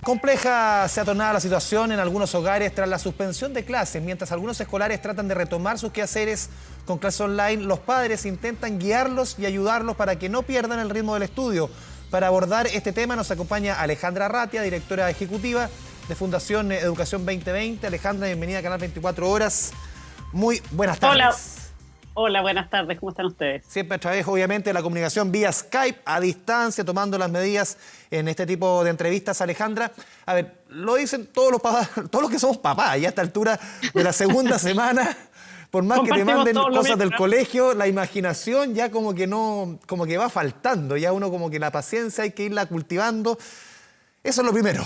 Compleja se ha tornado la situación en algunos hogares tras la suspensión de clases. Mientras algunos escolares tratan de retomar sus quehaceres con clases online, los padres intentan guiarlos y ayudarlos para que no pierdan el ritmo del estudio. Para abordar este tema nos acompaña Alejandra Arratia, directora ejecutiva de Fundación Educación 2020. Alejandra, bienvenida a Canal 24 Horas. Muy buenas tardes. Hola. Hola, buenas tardes. ¿Cómo están ustedes? Siempre a través, obviamente, de la comunicación vía Skype, a distancia, tomando las medidas en este tipo de entrevistas. Alejandra, a ver, lo dicen todos los papás, todos los que somos papás, ya a esta altura de la segunda semana, por más que te manden cosas del colegio, la imaginación ya como que no, como que va faltando, ya uno como que la paciencia hay que irla cultivando. Eso es lo primero.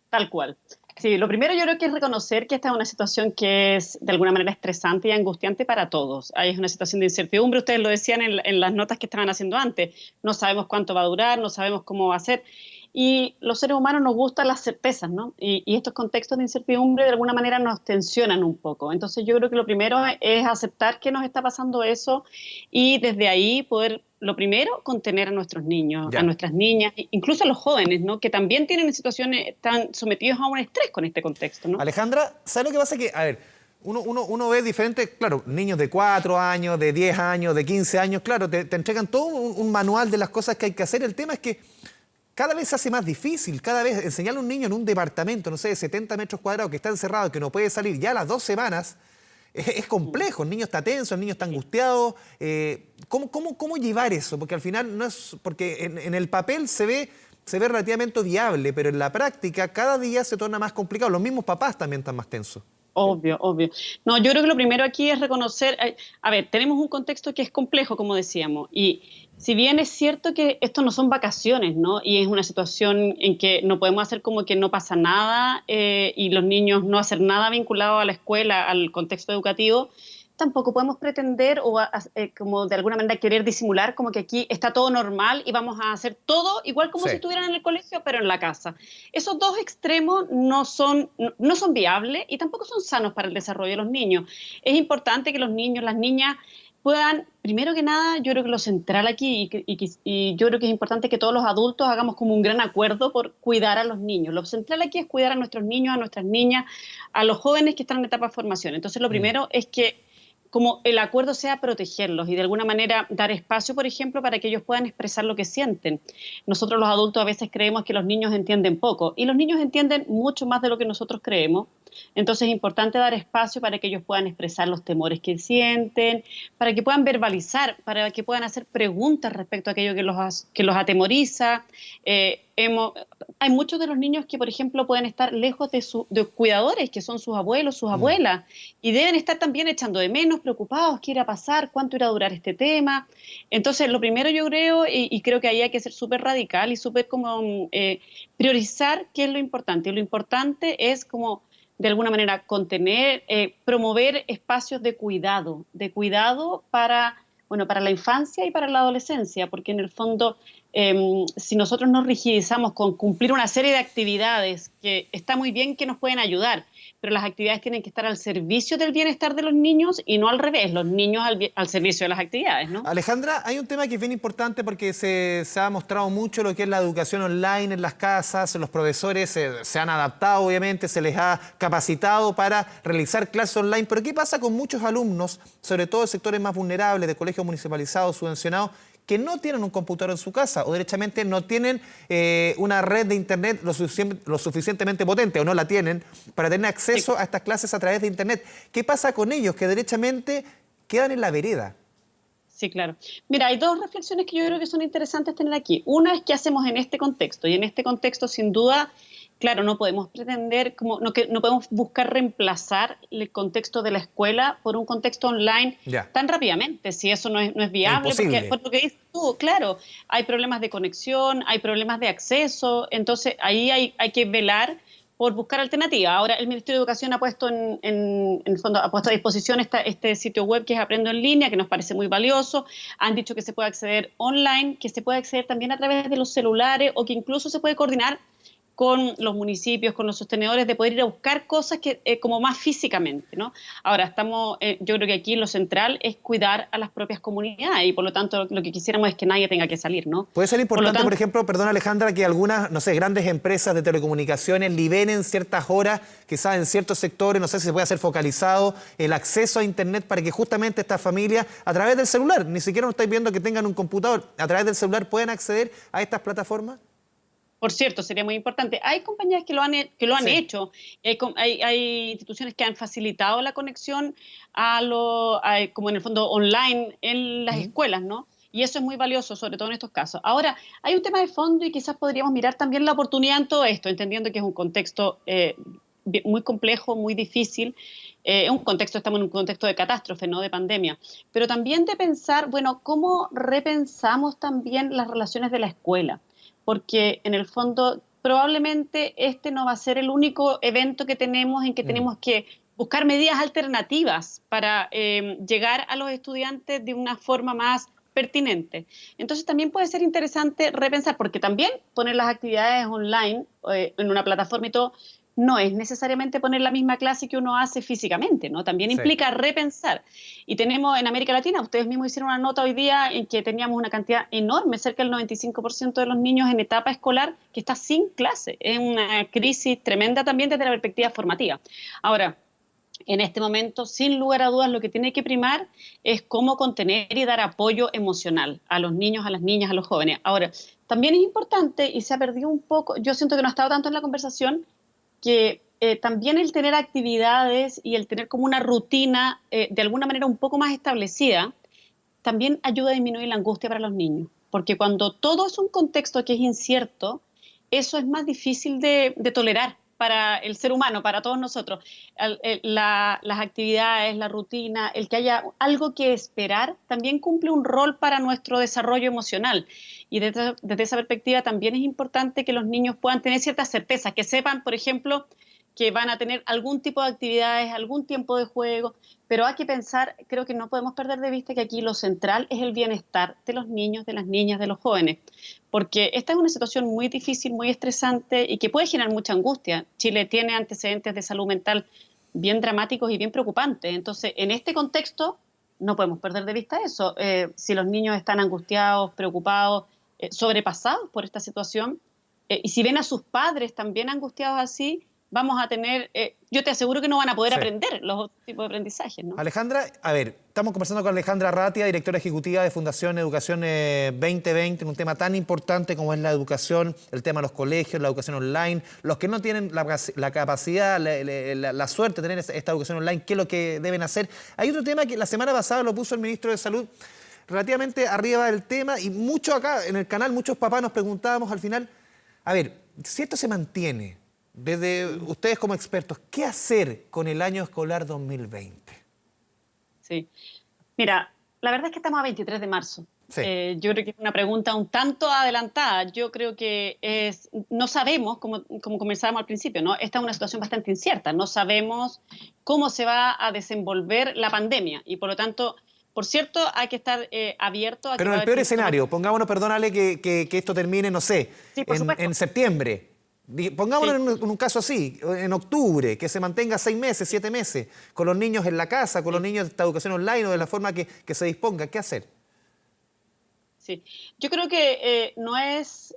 Tal cual. Sí, lo primero yo creo que es reconocer que esta es una situación que es de alguna manera estresante y angustiante para todos. Ahí es una situación de incertidumbre, ustedes lo decían en las notas que estaban haciendo antes. No sabemos cuánto va a durar, no sabemos cómo va a ser. Y los seres humanos nos gustan las certezas, ¿no? Y estos contextos de incertidumbre de alguna manera nos tensionan un poco. Entonces yo creo que lo primero es aceptar que nos está pasando eso y desde ahí poder, lo primero, contener a nuestros niños, a nuestras niñas, incluso a los jóvenes, ¿no? Que también tienen situaciones, están sometidos a un estrés con este contexto, ¿no? Alejandra, ¿sabes lo que pasa? Que, a ver, uno ve diferentes, claro, niños de 4 años, de 10 años, de 15 años, claro, te entregan todo un manual de las cosas que hay que hacer. El tema es que cada vez se hace más difícil, cada vez enseñarle a un niño en un departamento, no sé, de 70 metros cuadrados, que está encerrado, que no puede salir ya a las 2 semanas, es complejo. El niño está tenso, el niño está angustiado. ¿Cómo llevar eso? Porque al final no es, porque en el papel se ve relativamente viable, pero en la práctica cada día se torna más complicado. Los mismos papás también están más tensos. Obvio, obvio. No, yo creo que lo primero aquí es reconocer, a ver, tenemos un contexto que es complejo, como decíamos, y si bien es cierto que esto no son vacaciones, ¿no? Y es una situación en que no podemos hacer como que no pasa nada y los niños no hacer nada vinculado a la escuela, al contexto educativo, tampoco podemos pretender o como de alguna manera querer disimular como que aquí está todo normal y vamos a hacer todo igual como si estuvieran en el colegio, pero en la casa. Esos dos extremos no son viables y tampoco son sanos para el desarrollo de los niños. Es importante que los niños, las niñas puedan, primero que nada, yo creo que lo central aquí y yo creo que es importante que todos los adultos hagamos como un gran acuerdo por cuidar a los niños. Lo central aquí es cuidar a nuestros niños, a nuestras niñas, a los jóvenes que están en etapa de formación. Entonces, lo primero es que como el acuerdo sea protegerlos y de alguna manera dar espacio, por ejemplo, para que ellos puedan expresar lo que sienten. Nosotros los adultos a veces creemos que los niños entienden poco y los niños entienden mucho más de lo que nosotros creemos. Entonces es importante dar espacio para que ellos puedan expresar los temores que sienten, para que puedan verbalizar, para que puedan hacer preguntas respecto a aquello que los atemoriza. Hay muchos de los niños que, por ejemplo, pueden estar lejos de cuidadores, que son sus abuelos, sus abuelas, y deben estar también echando de menos, preocupados, qué irá a pasar, cuánto irá a durar este tema. Entonces, lo primero yo creo, y creo que ahí hay que ser súper radical y súper como priorizar qué es lo importante. Y lo importante es como de alguna manera contener, promover espacios de cuidado para, bueno, para la infancia y para la adolescencia, porque en el fondo, si nosotros nos rigidizamos con cumplir una serie de actividades que está muy bien, que nos pueden ayudar, pero las actividades tienen que estar al servicio del bienestar de los niños y no al revés, los niños al servicio de las actividades, ¿no? Alejandra, hay un tema que es bien importante porque se ha mostrado mucho lo que es la educación online en las casas. Los profesores se han adaptado, obviamente, se les ha capacitado para realizar clases online. Pero ¿qué pasa con muchos alumnos, sobre todo de sectores más vulnerables, de colegios municipalizados, subvencionados, que no tienen un computador en su casa o derechamente no tienen una red de internet lo suficientemente potente o no la tienen para tener acceso a estas clases a través de internet? ¿Qué pasa con ellos que derechamente quedan en la vereda? Sí, claro. Mira, hay dos reflexiones que yo creo que son interesantes tener aquí. Una es qué hacemos en este contexto, y en este contexto, sin duda, claro, no podemos pretender, que no podemos buscar reemplazar el contexto de la escuela por un contexto online tan rápidamente, si eso no es viable, porque por lo que dices tú, claro, hay problemas de conexión, hay problemas de acceso, entonces ahí hay que velar por buscar alternativas. Ahora, el Ministerio de Educación ha puesto en el fondo, ha puesto a disposición este sitio web que es Aprendo en Línea, que nos parece muy valioso. Han dicho que se puede acceder online, que se puede acceder también a través de los celulares o que incluso se puede coordinar con los municipios, con los sostenedores, de poder ir a buscar cosas que como más físicamente, ¿no? Ahora, yo creo que aquí lo central es cuidar a las propias comunidades y por lo tanto lo que quisiéramos es que nadie tenga que salir, ¿no? Puede ser Por lo importante, tanto, por ejemplo, perdón Alejandra, que algunas, no sé, grandes empresas de telecomunicaciones liberen ciertas horas, quizás en ciertos sectores, no sé si se puede hacer focalizado el acceso a Internet para que justamente estas familias, a través del celular, ni siquiera no estáis viendo que tengan un computador, a través del celular puedan acceder a estas plataformas. por cierto, sería muy importante. Hay compañías que lo han Sí. hecho. Hay instituciones que han facilitado la conexión como en el fondo online en las Ujú. escuelas, ¿no? Y eso es muy valioso, sobre todo en estos casos. Ahora, hay un tema de fondo y quizás podríamos mirar también la oportunidad en todo esto, entendiendo que es un contexto muy complejo, muy difícil. Estamos en un contexto de catástrofe, ¿no? De pandemia. Pero también de pensar, bueno, ¿cómo repensamos también las relaciones de la escuela? Porque en el fondo probablemente este no va a ser el único evento que tenemos en que Mm. tenemos que buscar medidas alternativas para llegar a los estudiantes de una forma más pertinente. Entonces también puede ser interesante repensar, porque también poner las actividades online en una plataforma y todo, no es necesariamente poner la misma clase que uno hace físicamente, ¿no? También Sí. implica repensar. Y tenemos en América Latina, ustedes mismos hicieron una nota hoy día en que teníamos una cantidad enorme, cerca del 95% de los niños en etapa escolar que está sin clase. Es una crisis tremenda también desde la perspectiva formativa. Ahora, en este momento, sin lugar a dudas, lo que tiene que primar es cómo contener y dar apoyo emocional a los niños, a las niñas, a los jóvenes. Ahora, también es importante, y se ha perdido un poco, yo siento que no ha estado tanto en la conversación, que también el tener actividades y el tener como una rutina de alguna manera un poco más establecida, también ayuda a disminuir la angustia para los niños. Porque cuando todo es un contexto que es incierto, eso es más difícil de tolerar para el ser humano, para todos nosotros. Las actividades, la rutina, el que haya algo que esperar, también cumple un rol para nuestro desarrollo emocional. Y desde esa perspectiva también es importante que los niños puedan tener ciertas certezas, que sepan, por ejemplo, que van a tener algún tipo de actividades, algún tiempo de juego, pero hay que pensar, creo que no podemos perder de vista que aquí lo central es el bienestar de los niños, de las niñas, de los jóvenes, porque esta es una situación muy difícil, muy estresante y que puede generar mucha angustia. Chile tiene antecedentes de salud mental bien dramáticos y bien preocupantes, entonces en este contexto no podemos perder de vista eso. Si los niños están angustiados, preocupados, sobrepasados por esta situación, y si ven a sus padres también angustiados así, vamos a tener, yo te aseguro que no van a poder Sí. aprender los otros tipos de aprendizajes, ¿no? Alejandra, a ver, estamos conversando con Alejandra Arratia, directora ejecutiva de Fundación Educación 2020, en un tema tan importante como es la educación, el tema de los colegios, la educación online, los que no tienen la capacidad, la suerte de tener esta educación online, qué es lo que deben hacer. Hay otro tema que la semana pasada lo puso el ministro de Salud, relativamente arriba del tema, y mucho acá en el canal, muchos papás nos preguntábamos al final, a ver, si esto se mantiene, desde ustedes como expertos, ¿qué hacer con el año escolar 2020? Sí. Mira, la verdad es que estamos a 23 de marzo. Sí. Yo creo que es una pregunta un tanto adelantada. Yo creo que no sabemos, como conversábamos al principio, ¿no? Esta es una situación bastante incierta. No sabemos cómo se va a desenvolver la pandemia y por lo tanto, por cierto, hay que estar abierto a que Pero va en a el haber peor síntomas. escenario, pongámonos, perdónale, que esto termine, no sé, Sí, por supuesto. en septiembre. Pongámonos Sí. en un caso así, en octubre, que se mantenga 6 meses, 7 meses, con los niños en la casa, con los niños de esta educación online o de la forma que se disponga. ¿Qué hacer? Sí, yo creo que no es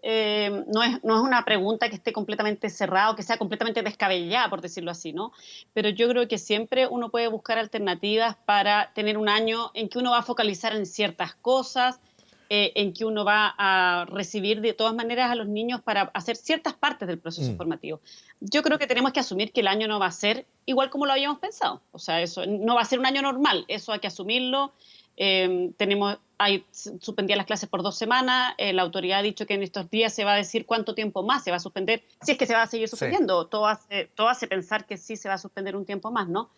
una pregunta que esté completamente cerrada o que sea completamente descabellada, por decirlo así, ¿no? Pero yo creo que siempre uno puede buscar alternativas para tener un año en que uno va a focalizar en ciertas cosas, en que uno va a recibir de todas maneras a los niños para hacer ciertas partes del proceso Mm. formativo. Yo creo que tenemos que asumir que el año no va a ser igual como lo habíamos pensado. O sea, eso no va a ser un año normal, eso hay que asumirlo. Suspendía las clases por 2 semanas, la autoridad ha dicho que en estos días se va a decir cuánto tiempo más se va a suspender, si es que se va a seguir Sí. suspendiendo, todo hace pensar que sí se va a suspender un tiempo más, ¿no?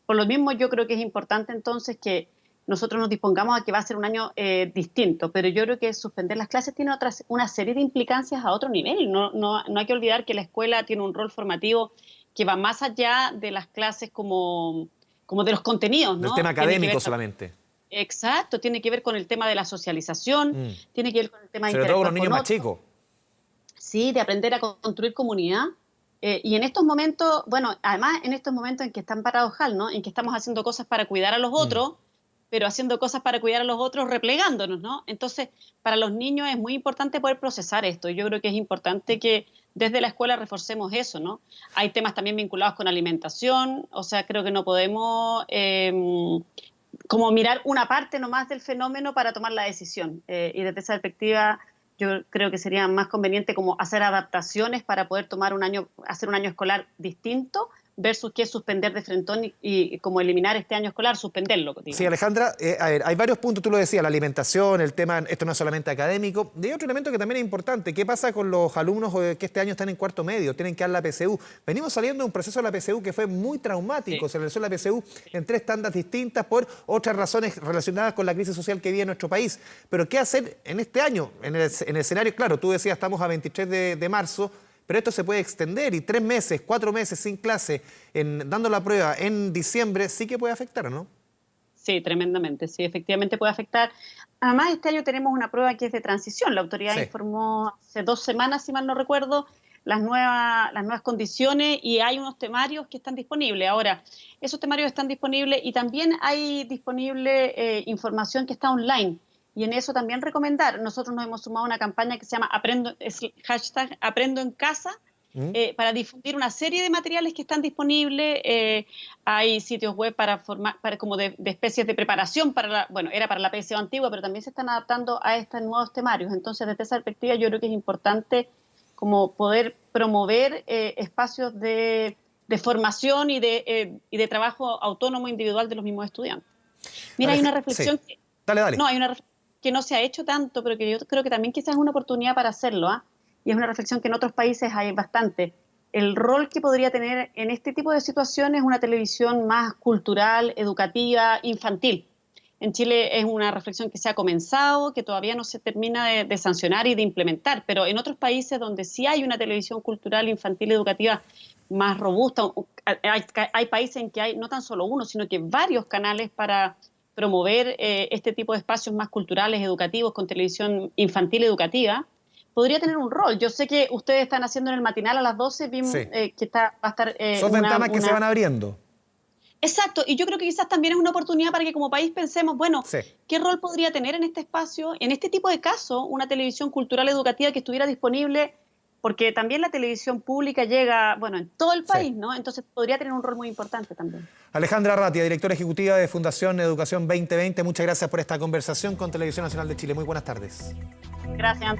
Por lo mismo yo creo que es importante entonces que nosotros nos dispongamos a que va a ser un año distinto, pero yo creo que suspender las clases tiene una serie de implicancias a otro nivel, no hay que olvidar que la escuela tiene un rol formativo que va más allá de las clases como de los contenidos, Del ¿no? tema Tiene que académico ver solamente. Exacto, tiene que ver con el tema de la socialización, Mm. tiene que ver con el tema de Sobre todo con los interactuar niños con más otros. chicos. Sí, de aprender a construir comunidad. Y en estos momentos, bueno, además en estos momentos en que están paradojal, ¿no? En que estamos haciendo cosas para cuidar a los otros, pero haciendo cosas para cuidar a los otros replegándonos, ¿no? Entonces, para los niños es muy importante poder procesar esto. Yo creo que es importante que desde la escuela reforcemos eso, ¿no? Hay temas también vinculados con alimentación, o sea, creo que no podemos como mirar una parte nomás del fenómeno para tomar la decisión. Y desde esa perspectiva yo creo que sería más conveniente como hacer adaptaciones para poder tomar un año, hacer un año escolar distinto versus que suspender de frentón y como eliminar este año escolar, suspenderlo, Sí, digamos. Alejandra, a ver, hay varios puntos, tú lo decías, la alimentación, el tema, esto no es solamente académico, y hay otro elemento que también es importante, ¿qué pasa con los alumnos que este año están en cuarto medio, tienen que dar la PSU? Venimos saliendo de un proceso de la PSU que fue muy traumático, Sí. se realizó la PSU en 3 tandas distintas por otras razones relacionadas con la crisis social que vive en nuestro país, pero ¿qué hacer en este año? En el escenario, claro, tú decías, estamos a 23 de marzo, pero esto se puede extender y 3 meses, 4 meses sin clase, dando la prueba en diciembre, sí que puede afectar, ¿o no? Sí, tremendamente, sí, efectivamente puede afectar. Además, este año tenemos una prueba que es de transición. La autoridad Sí. informó hace 2 semanas, si mal no recuerdo, las nuevas condiciones y hay unos temarios que están disponibles. Ahora, esos temarios están disponibles y también hay disponible información que está online. Y en eso también recomendar. Nosotros nos hemos sumado a una campaña que se llama hashtag Aprendo en Casa, ¿Mm? para difundir una serie de materiales que están disponibles. Hay sitios web para formar, para, como de especies de preparación para bueno, era para la PSO antigua, pero también se están adaptando a estos nuevos temarios. Entonces, desde esa perspectiva, yo creo que es importante como poder promover espacios de formación y de trabajo autónomo individual de los mismos estudiantes. Mira, hay una Sí, reflexión que, dale, dale. no, hay una reflexión que no se ha hecho tanto, pero que yo creo que también quizás es una oportunidad para hacerlo, ¿ah? Y es una reflexión que en otros países hay bastante. El rol que podría tener en este tipo de situaciones una televisión más cultural, educativa, infantil. En Chile es una reflexión que se ha comenzado, que todavía no se termina de sancionar y de implementar, pero en otros países donde sí hay una televisión cultural, infantil, educativa más robusta, hay países en que hay no tan solo uno, sino que varios canales para promover este tipo de espacios más culturales, educativos, con televisión infantil educativa, podría tener un rol. Yo sé que ustedes están haciendo en el matinal a las 12, Sí. que va a estar Son ventanas que se van abriendo. Exacto, y yo creo que quizás también es una oportunidad para que como país pensemos, bueno, Sí. ¿qué rol podría tener en este espacio, en este tipo de casos, una televisión cultural educativa que estuviera disponible? Porque también la televisión pública llega, bueno, en todo el Sí. país, ¿no? Entonces podría tener un rol muy importante también. Alejandra Arratia, directora ejecutiva de Fundación Educación 2020, muchas gracias por esta conversación con Televisión Nacional de Chile. Muy buenas tardes. Gracias.